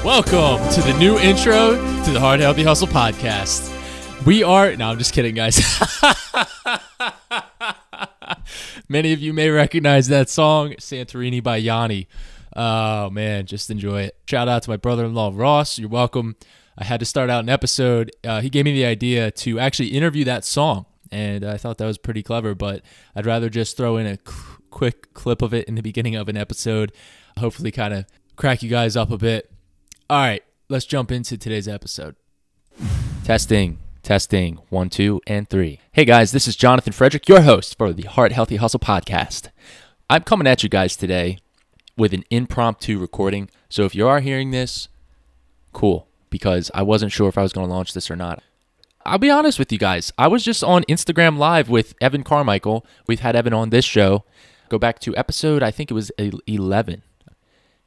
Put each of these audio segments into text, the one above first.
Welcome to the new intro to the Hard Healthy Hustle podcast. No, I'm just kidding, guys. Many of you may recognize that song, Santorini by Yanni. Oh, man, just enjoy it. Shout out to my brother-in-law, Ross. You're welcome. I had to start out an episode. He gave me the idea to actually interview that song, and I thought that was pretty clever, but I'd rather just throw in a quick clip of it in the beginning of an episode, hopefully kind of crack you guys up a bit. All right, let's jump into today's episode. Testing, 1, 2, and 3. Hey guys, this is Jonathan Frederick, your host for the Heart Healthy Hustle podcast. I'm coming at you guys today with an impromptu recording. So if you are hearing this, cool, because I wasn't sure if I was going to launch this or not. I'll be honest with you guys. I was just on Instagram Live with Evan Carmichael. We've had Evan on this show. Go back to episode, I think it was 11.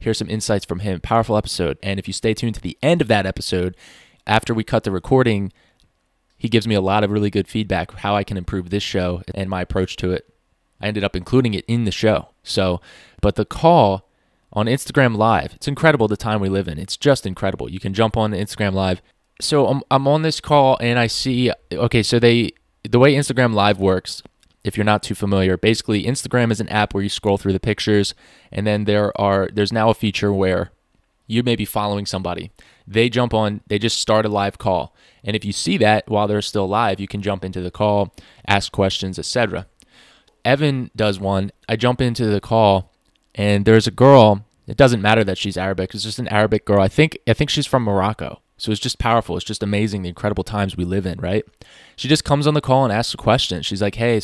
Here's some insights from him. Powerful episode. And if you stay tuned to the end of that episode, after we cut the recording, he gives me a lot of really good feedback, how I can improve this show and my approach to it. I ended up including it in the show. But the call on Instagram Live, it's incredible the time we live in. It's just incredible. You can jump on the Instagram Live. So I'm on this call and I see, okay, so the way Instagram Live works, if you're not too familiar, basically Instagram is an app where you scroll through the pictures, and then there's now a feature where you may be following somebody. They jump on, they just start a live call. And if you see that while they're still live, you can jump into the call, ask questions, etc. Evan does one. I jump into the call, and there's a girl. It doesn't matter that she's Arabic. It's just an Arabic girl. I think she's from Morocco. So it's just powerful. It's just amazing the incredible times we live in, right? She just comes on the call and asks a question. She's like, hey,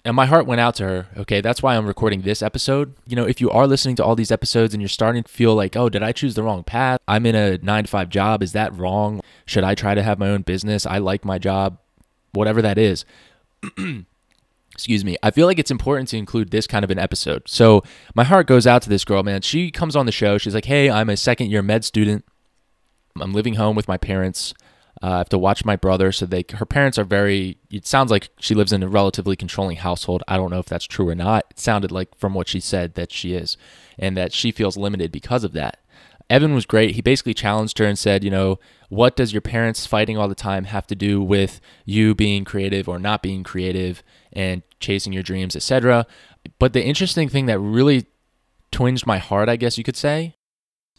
and my heart went out to her. Okay, that's why I'm recording this episode. You know, if you are listening to all these episodes and you're starting to feel like, oh, did I choose the wrong path? I'm in a 9-to-5 job. Is that wrong? Should I try to have my own business? I like my job, whatever that is. Excuse me. I feel like it's important to include this kind of an episode. So my heart goes out to this girl, man. She comes on the show. She's like, hey, I'm a second-year med student. I'm living home with my parents. I have to watch my brother. So her parents are it sounds like she lives in a relatively controlling household. I don't know if that's true or not. It sounded like from what she said that she is, and that she feels limited because of that. Evan was great. He basically challenged her and said, you know, what does your parents fighting all the time have to do with you being creative or not being creative and chasing your dreams, etc. But the interesting thing that really twinged my heart, I guess you could say,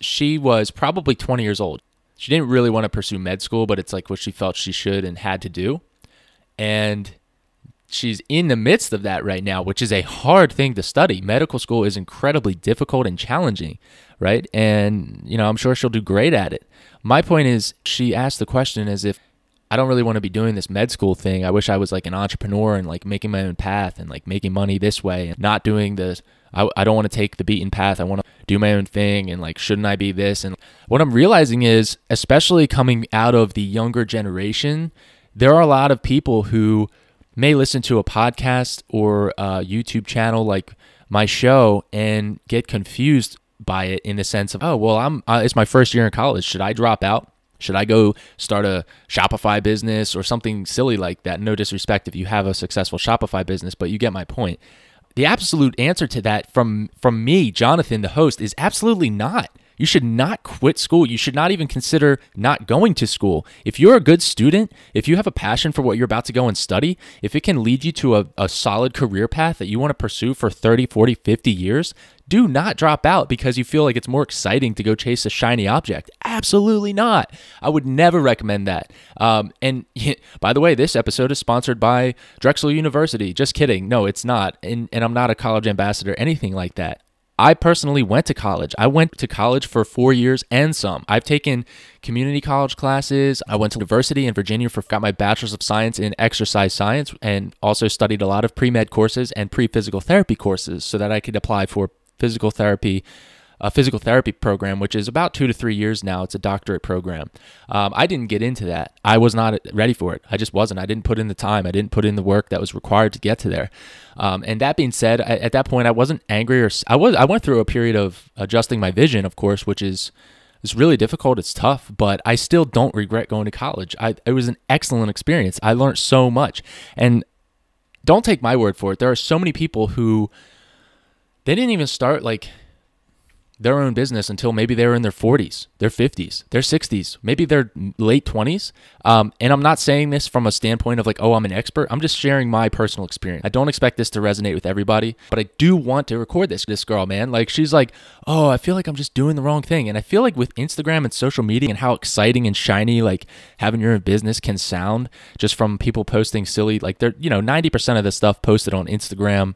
she was probably 20 years old. She didn't really want to pursue med school, but it's like what she felt she should and had to do. And she's in the midst of that right now, which is a hard thing to study. Medical school is incredibly difficult and challenging, right? And, you know, I'm sure she'll do great at it. My point is, she asked the question as if, I don't really want to be doing this med school thing. I wish I was like an entrepreneur and like making my own path and like making money this way and not doing this. I don't want to take the beaten path. I want to do my own thing and like, shouldn't I be this? And what I'm realizing is, especially coming out of the younger generation, there are a lot of people who may listen to a podcast or a YouTube channel like my show and get confused by it in the sense of, oh, well, it's my first year in college. Should I drop out? Should I go start a Shopify business or something silly like that? No disrespect if you have a successful Shopify business, but you get my point. The absolute answer to that from me, Jonathan, the host, is absolutely not. You should not quit school. You should not even consider not going to school. If you're a good student, if you have a passion for what you're about to go and study, if it can lead you to a solid career path that you want to pursue for 30, 40, 50 years, do not drop out because you feel like it's more exciting to go chase a shiny object. Absolutely not. I would never recommend that. And by the way, this episode is sponsored by Drexel University. Just kidding. No, it's not. And I'm not a college ambassador, anything like that. I personally went to college. I went to college for 4 years and some. I've taken community college classes. I went to university in Virginia got my bachelor's of science in exercise science and also studied a lot of pre-med courses and pre-physical therapy courses so that I could apply for a physical therapy program, which is about 2 to 3 years now. It's a doctorate program. I didn't get into that. I was not ready for it. I just wasn't. I didn't put in the time. I didn't put in the work that was required to get to there. And that being said, at that point, I wasn't angry I went through a period of adjusting my vision, of course, which is really difficult. It's tough, but I still don't regret going to college. It was an excellent experience. I learned so much. And don't take my word for it. There are so many people who they didn't even start their own business until maybe they're in their 40s, their 50s, their 60s, maybe their late 20s. And I'm not saying this from a standpoint of like, oh, I'm an expert. I'm just sharing my personal experience. I don't expect this to resonate with everybody, but I do want to record this girl, man. Like, she's like, oh, I feel like I'm just doing the wrong thing. And I feel like with Instagram and social media and how exciting and shiny like having your own business can sound just from people posting silly, like they're, 90% of the stuff posted on Instagram,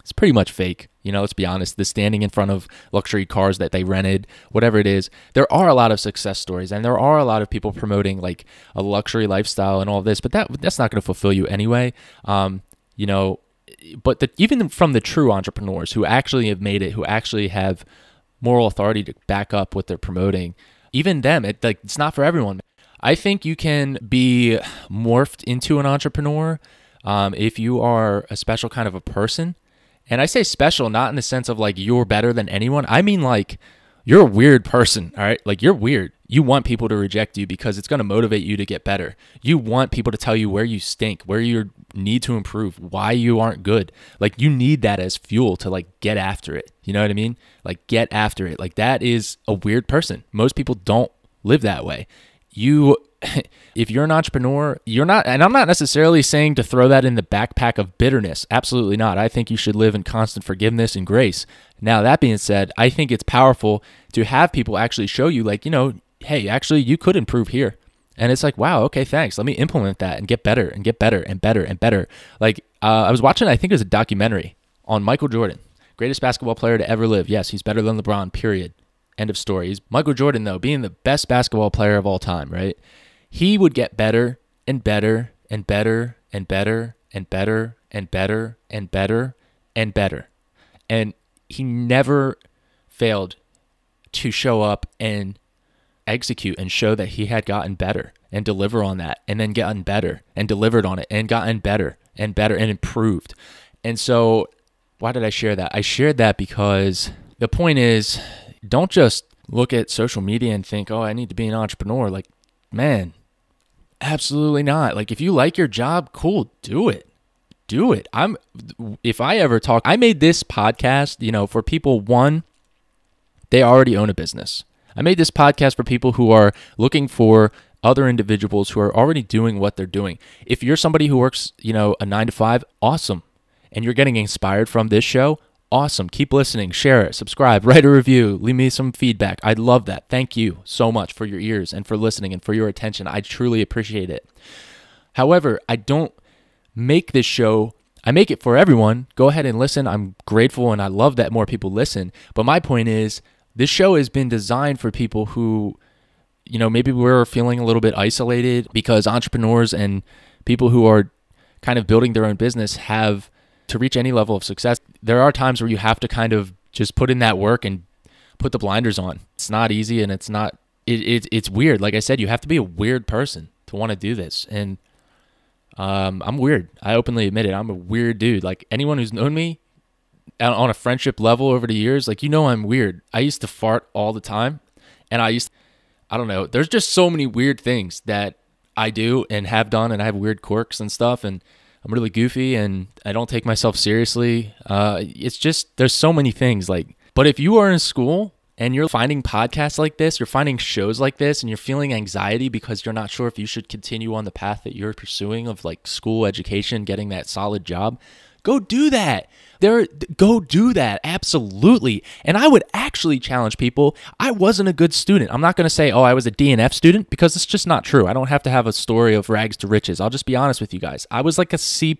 it's pretty much fake. Let's be honest, the standing in front of luxury cars that they rented, whatever it is, there are a lot of success stories and there are a lot of people promoting like a luxury lifestyle and all this, but that's not going to fulfill you anyway. But even from the true entrepreneurs who actually have made it, who actually have moral authority to back up what they're promoting, even them, it's not for everyone. I think you can be morphed into an entrepreneur if you are a special kind of a person. And I say special not in the sense of like you're better than anyone. I mean like you're a weird person, all right? Like you're weird. You want people to reject you because it's going to motivate you to get better. You want people to tell you where you stink, where you need to improve, why you aren't good. Like you need that as fuel to like get after it. You know what I mean? Like get after it. Like that is a weird person. Most people don't live that way. If you're an entrepreneur, you're not, and I'm not necessarily saying to throw that in the backpack of bitterness. Absolutely not. I think you should live in constant forgiveness and grace. Now, that being said, I think it's powerful to have people actually show you like, hey, actually you could improve here. And it's like, wow, okay, thanks. Let me implement that and get better and get better and better and better. Like I was watching, I think it was a documentary on Michael Jordan, greatest basketball player to ever live. Yes, he's better than LeBron, period. End of story. He's Michael Jordan, though, being the best basketball player of all time, right? He would get better and better and better and better and better and better and better and better. And he never failed to show up and execute and show that he had gotten better and deliver on that and then gotten better and delivered on it and gotten better and better and improved. And so why did I share that? I shared that because the point is, don't just look at social media and think, oh, I need to be an entrepreneur. Like, man, absolutely not. Like, if you like your job, cool, do it. Do it. If I ever talk, I made this podcast, for people, one, they already own a business. I made this podcast for people who are looking for other individuals who are already doing what they're doing. If you're somebody who works, a 9-to-5, awesome. And you're getting inspired from this show, awesome. Keep listening, share it, subscribe, write a review, leave me some feedback. I'd love that. Thank you so much for your ears and for listening and for your attention. I truly appreciate it. However, I don't make this show, I make it for everyone. Go ahead and listen. I'm grateful and I love that more people listen. But my point is, this show has been designed for people who, maybe we're feeling a little bit isolated because entrepreneurs and people who are kind of building their own business have, to reach any level of success, there are times where you have to kind of just put in that work and put the blinders on. It's not easy and it's weird. Like I said, you have to be a weird person to want to do this. And I'm weird. I openly admit it. I'm a weird dude. Like anyone who's known me on a friendship level over the years, like, I'm weird. I used to fart all the time. And I don't know. There's just so many weird things that I do and have done, and I have weird quirks and stuff. And I'm really goofy and I don't take myself seriously. It's just, there's so many things but if you are in school and you're finding podcasts like this, you're finding shows like this, and you're feeling anxiety because you're not sure if you should continue on the path that you're pursuing of like school education, getting that solid job, go do that. Go do that. Absolutely. And I would actually challenge people. I wasn't a good student. I'm not going to say, oh, I was a D and F student, because it's just not true. I don't have to have a story of rags to riches. I'll just be honest with you guys. I was like a C+,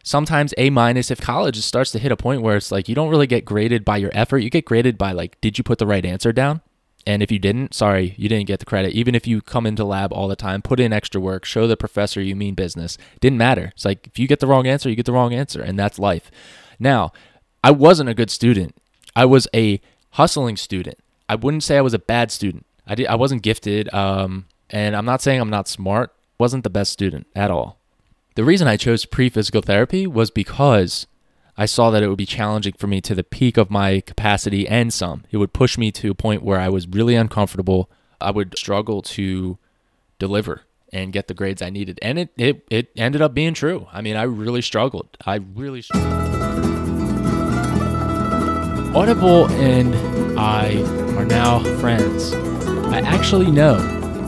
sometimes A-. If college starts to hit a point where it's like you don't really get graded by your effort. You get graded by like, did you put the right answer down? And if you didn't, sorry, you didn't get the credit. Even if you come into lab all the time, put in extra work, show the professor you mean business, didn't matter. It's like, if you get the wrong answer, you get the wrong answer, and that's life. Now, I wasn't a good student. I was a hustling student. I wouldn't say I was a bad student. I wasn't gifted, and I'm not saying I'm not smart. Wasn't the best student at all. The reason I chose pre-physical therapy was because I saw that it would be challenging for me to the peak of my capacity and some. It would push me to a point where I was really uncomfortable. I would struggle to deliver and get the grades I needed. And it ended up being true. I mean, I really struggled. Audible and I are now friends. I actually know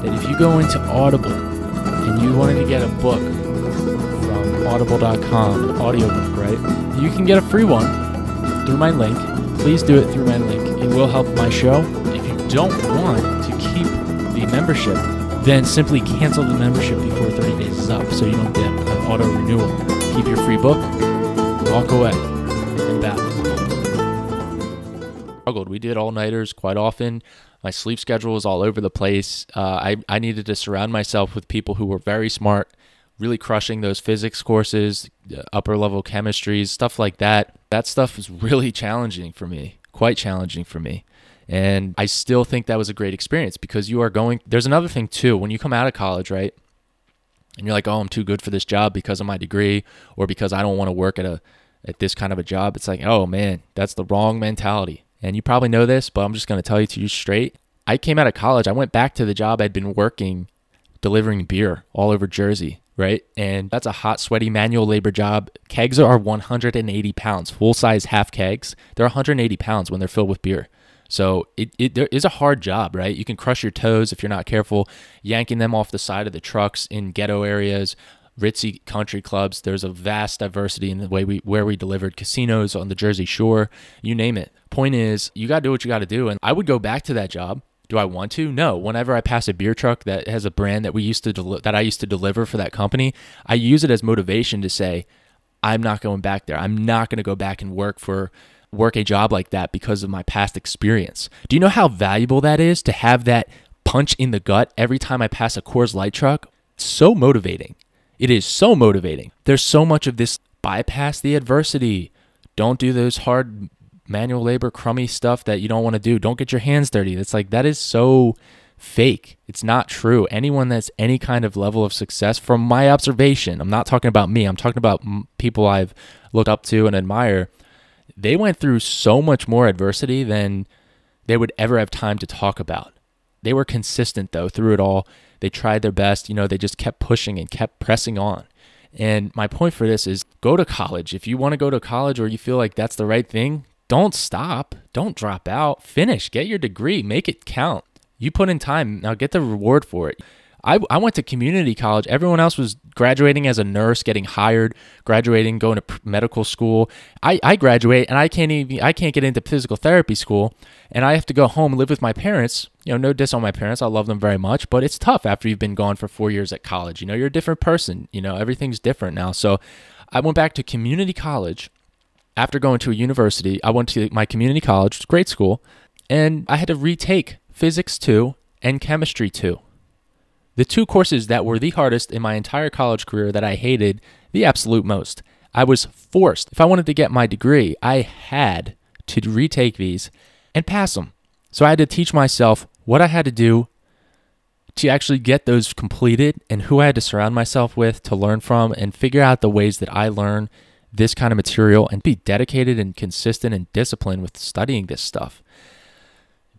that if you go into Audible and you wanted to get a book from audible.com, an audiobook, right? You can get a free one through my link. Please do it through my link. It will help my show. If you don't want to keep the membership, then simply cancel the membership before 30 days is up so you don't get an auto renewal. Keep your free book, walk away, and bow. We did all-nighters quite often. My sleep schedule was all over the place. I needed to surround myself with people who were very smart, really crushing those physics courses, upper-level chemistries, stuff like that. That stuff was really challenging for me, quite challenging for me. And I still think that was a great experience because you are going... There's another thing, too. When you come out of college, right, and you're like, oh, I'm too good for this job because of my degree or because I don't want to work at this kind of a job, it's like, oh, man, that's the wrong mentality. And you probably know this, but I'm just going to tell you to you straight. I came out of college. I went back to the job I'd been working, delivering beer all over Jersey, right? And that's a hot, sweaty manual labor job. Kegs are 180 pounds. Full-size half kegs, they're 180 pounds when they're filled with beer. So there is a hard job, right? You can crush your toes if you're not careful, yanking them off the side of the trucks in ghetto areas, ritzy country clubs. There's a vast diversity in the way where we delivered, casinos on the Jersey Shore, you name it. Point is, you got to do what you got to do. And I would go back to that job. Do I want to? No. Whenever I pass a beer truck that has a brand that I used to deliver for that company, I use it as motivation to say, I'm not going back there. I'm not going to go back and work a job like that because of my past experience. Do you know how valuable that is to have that punch in the gut every time I pass a Coors Light truck? It's so motivating. It is so motivating. There's so much of this bypass the adversity. Don't do those hard manual labor, crummy stuff that you don't want to do. Don't get your hands dirty. It's like, that is so fake. It's not true. Anyone that's any kind of level of success, from my observation, I'm not talking about me, I'm talking about people I've looked up to and admire, they went through so much more adversity than they would ever have time to talk about. They were consistent, though, through it all. They tried their best. They just kept pushing and kept pressing on. And my point for this is, go to college. If you want to go to college or you feel like that's the right thing, don't stop. Don't drop out. Finish. Get your degree. Make it count. You put in time. Now get the reward for it. I went to community college. Everyone else was graduating as a nurse, getting hired, graduating, going to medical school. I graduate and I can't get into physical therapy school, and I have to go home and live with my parents. No diss on my parents. I love them very much, but it's tough after you've been gone for 4 years at college. You're a different person. Everything's different now. So I went back to community college after going to a university. I went to my community college, which was a great school, and I had to retake Physics 2 and Chemistry 2. The two courses that were the hardest in my entire college career that I hated the absolute most. I was forced. If I wanted to get my degree, I had to retake these and pass them. So I had to teach myself what I had to do to actually get those completed and who I had to surround myself with to learn from and figure out the ways that I learn this kind of material and be dedicated and consistent and disciplined with studying this stuff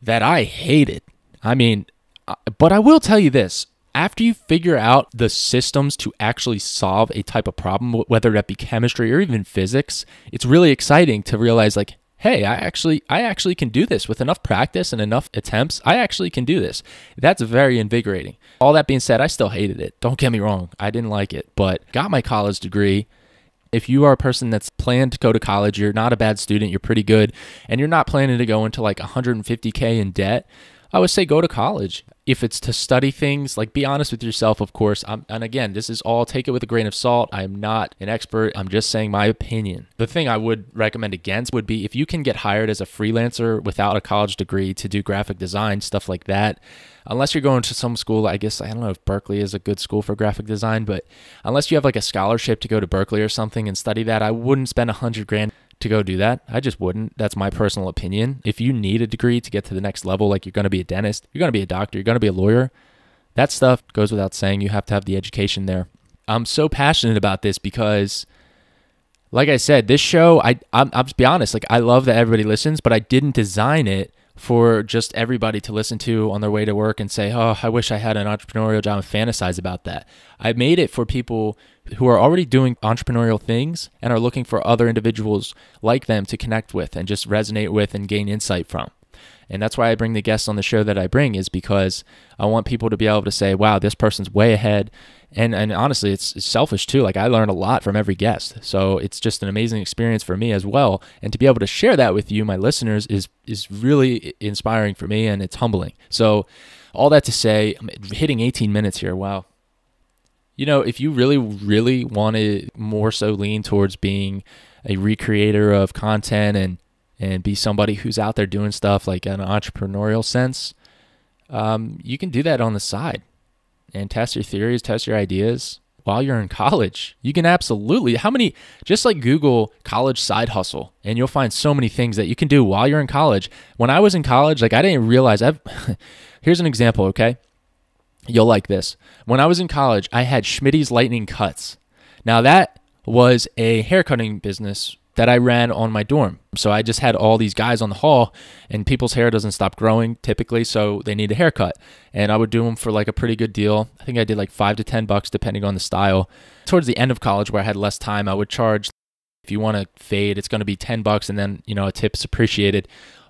that I hated. But I will tell you this. After you figure out the systems to actually solve a type of problem, whether that be chemistry or even physics, it's really exciting to realize, like, hey, I actually can do this with enough practice and enough attempts. I actually can do this. That's very invigorating. All that being said, I still hated it. Don't get me wrong. I didn't like it, but got my college degree. If you are a person that's planned to go to college, you're not a bad student, you're pretty good, and you're not planning to go into like $150K in debt, I would say go to college. If it's to study things, like, be honest with yourself, of course. And again, this is all, take it with a grain of salt. I'm not an expert. I'm just saying my opinion. The thing I would recommend against would be if you can get hired as a freelancer without a college degree to do graphic design, stuff like that, unless you're going to some school, I guess, I don't know if Berkeley is a good school for graphic design, but unless you have like a scholarship to go to Berkeley or something and study that, I wouldn't spend $100,000 to go do that. I just wouldn't. That's my personal opinion. If you need a degree to get to the next level, like you're going to be a dentist, you're going to be a doctor, you're going to be a lawyer, that stuff goes without saying. You have to have the education there. I'm so passionate about this because, like I said, this show, I'll just be honest, like, I love that everybody listens, but I didn't design it for just everybody to listen to on their way to work and say, oh, I wish I had an entrepreneurial job and fantasize about that. I made it for people who are already doing entrepreneurial things and are looking for other individuals like them to connect with and just resonate with and gain insight from. And that's why I bring the guests on the show that I bring, is because I want people to be able to say, wow, this person's way ahead. And honestly, it's selfish too. Like, I learn a lot from every guest. So it's just an amazing experience for me as well. And to be able to share that with you, my listeners, is really inspiring for me, and it's humbling. So all that to say, I'm hitting 18 minutes here. Wow. You know, if you really, really want to more so lean towards being a recreator of content and be somebody who's out there doing stuff like in an entrepreneurial sense, you can do that on the side and test your theories, test your ideas while you're in college. You can absolutely, just like Google college side hustle, and you'll find so many things that you can do while you're in college. When I was in college, like, I didn't realize here's an example, okay? You'll like this. When I was in college, I had Schmitty's Lightning Cuts. Now, that was a haircutting business that I ran on my dorm. So I just had all these guys on the hall, and people's hair doesn't stop growing typically, so they need a haircut. And I would do them for like a pretty good deal. I think I did like $5 to $10 depending on the style. Towards the end of college, where I had less time, I would charge, if you want to fade, it's going to be $10, and then, a tip's appreciated.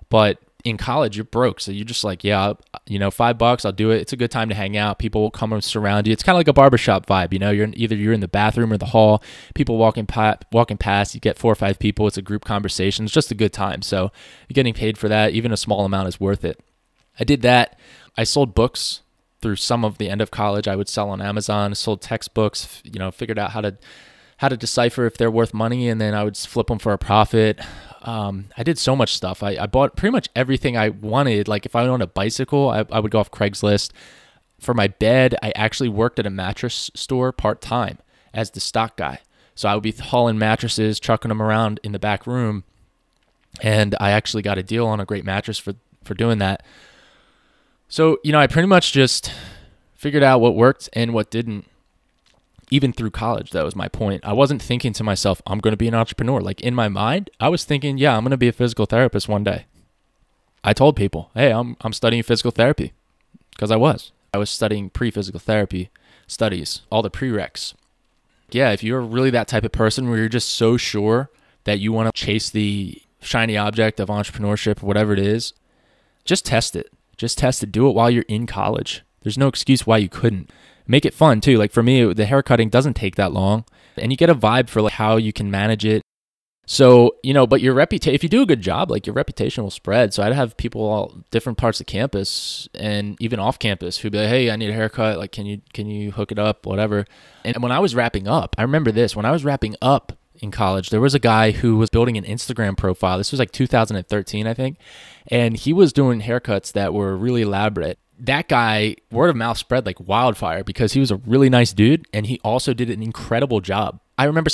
But in college, you're broke, so you're just like, yeah, $5, I'll do it. It's a good time to hang out. People will come and surround you. It's kind of like a barbershop vibe, you're in the bathroom or the hall, people walking past, you get 4 or 5 people. It's a group conversation. It's just a good time. So you're getting paid for that. Even a small amount is worth it. I did that. I sold books through some of the end of college. I would sell on Amazon, sold textbooks, figured out how to decipher if they're worth money, and then I would flip them for a profit. I did so much stuff. I bought pretty much everything I wanted. Like, if I owned a bicycle, I would go off Craigslist. For my bed, I actually worked at a mattress store part-time as the stock guy. So I would be hauling mattresses, trucking them around in the back room, and I actually got a deal on a great mattress for doing that. So, I pretty much just figured out what worked and what didn't. Even through college, that was my point. I wasn't thinking to myself, I'm going to be an entrepreneur. Like, in my mind, I was thinking, yeah, I'm going to be a physical therapist one day. I told people, hey, I'm studying physical therapy, because I was studying pre-physical therapy studies, all the prereqs. Yeah, if you're really that type of person where you're just so sure that you want to chase the shiny object of entrepreneurship, whatever it is, just test it. Just test it. Do it while you're in college. There's no excuse why you couldn't. Make it fun too. Like, for me, the haircutting doesn't take that long, and you get a vibe for like how you can manage it. So, but your reputation, if you do a good job, like, your reputation will spread. So I'd have people all different parts of campus and even off campus who'd be like, hey, I need a haircut. Like, can you hook it up? Whatever. And when I was wrapping up, I remember this, when I was wrapping up in college, there was a guy who was building an Instagram profile. This was like 2013, I think. And he was doing haircuts that were really elaborate. That guy, word of mouth spread like wildfire, because he was a really nice dude, and he also did an incredible job. I remember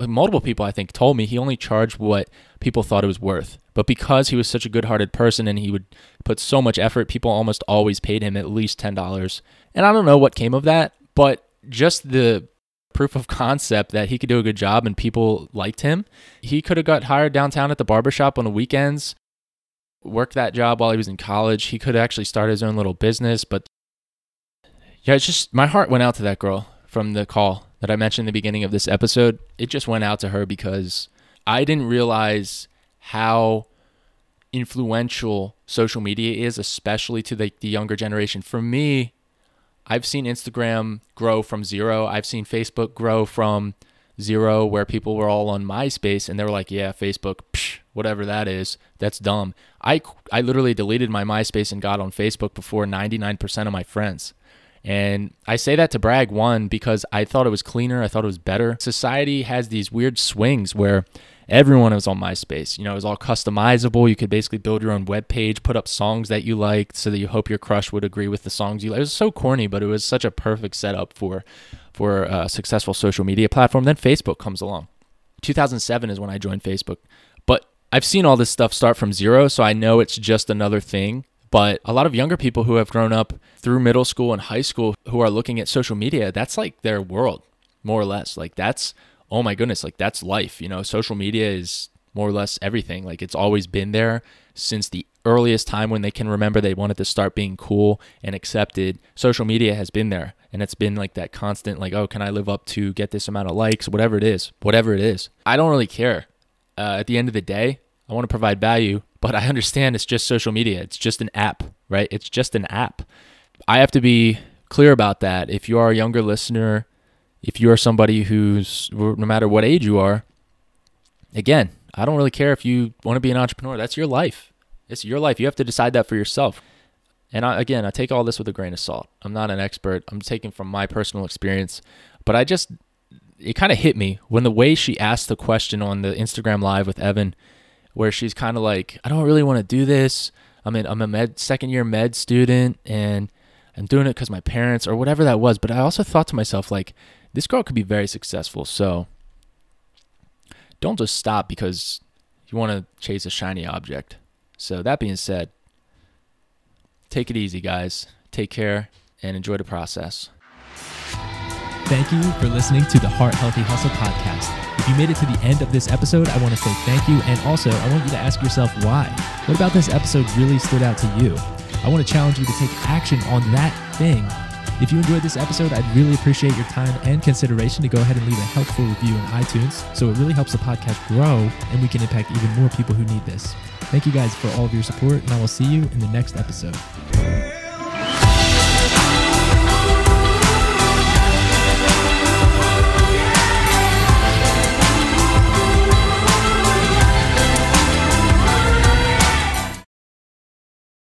multiple people I think told me he only charged what people thought it was worth. But because he was such a good-hearted person and he would put so much effort, people almost always paid him at least $10. And I don't know what came of that, but just the proof of concept that he could do a good job and people liked him. He could have got hired downtown at the barbershop on the weekends, worked that job while he was in college. He could actually start his own little business. But yeah, it's just, my heart went out to that girl from the call that I mentioned in the beginning of this episode. It just went out to her because I didn't realize how influential social media is, especially to the younger generation. For me, I've seen Instagram grow from zero. I've seen Facebook grow from zero, where people were all on MySpace and they were like, yeah, Facebook, whatever that is, that's dumb. I literally deleted my MySpace and got on Facebook before 99% of my friends. And I say that to brag, one, because I thought it was cleaner. I thought it was better. Society has these weird swings where everyone was on MySpace. It was all customizable. You could basically build your own web page, put up songs that you liked so that you hope your crush would agree with the songs you like. It was so corny, but it was such a perfect setup for a successful social media platform. Then Facebook comes along. 2007 is when I joined Facebook. But I've seen all this stuff start from zero, so I know it's just another thing. But a lot of younger people who have grown up through middle school and high school who are looking at social media, that's like their world, more or less. Like, that's, oh my goodness, like, that's life. Social media is more or less everything. Like, it's always been there since the earliest time when they can remember they wanted to start being cool and accepted. Social media has been there, and it's been like that constant, like, oh, can I live up to get this amount of likes, whatever it is. I don't really care. At the end of the day, I want to provide value, but I understand it's just social media. It's just an app, right? It's just an app. I have to be clear about that. If you are a younger listener, if you are somebody who's, no matter what age you are, again, I don't really care if you want to be an entrepreneur. That's your life. It's your life. You have to decide that for yourself. And I take all this with a grain of salt. I'm not an expert. I'm taking from my personal experience. But it kind of hit me when the way she asked the question on the Instagram Live with Evan, where she's kind of like, I don't really want to do this. I'm a second year med student, and I'm doing it because my parents, or whatever that was. But I also thought to myself, like, this girl could be very successful. So don't just stop because you want to chase a shiny object. So that being said, take it easy, guys. Take care and enjoy the process. Thank you for listening to the Heart Healthy Hustle podcast. If you made it to the end of this episode, I want to say thank you. And also, I want you to ask yourself why. What about this episode really stood out to you? I want to challenge you to take action on that thing. If you enjoyed this episode, I'd really appreciate your time and consideration to go ahead and leave a helpful review in iTunes, so it really helps the podcast grow and we can impact even more people who need this. Thank you guys for all of your support, and I will see you in the next episode.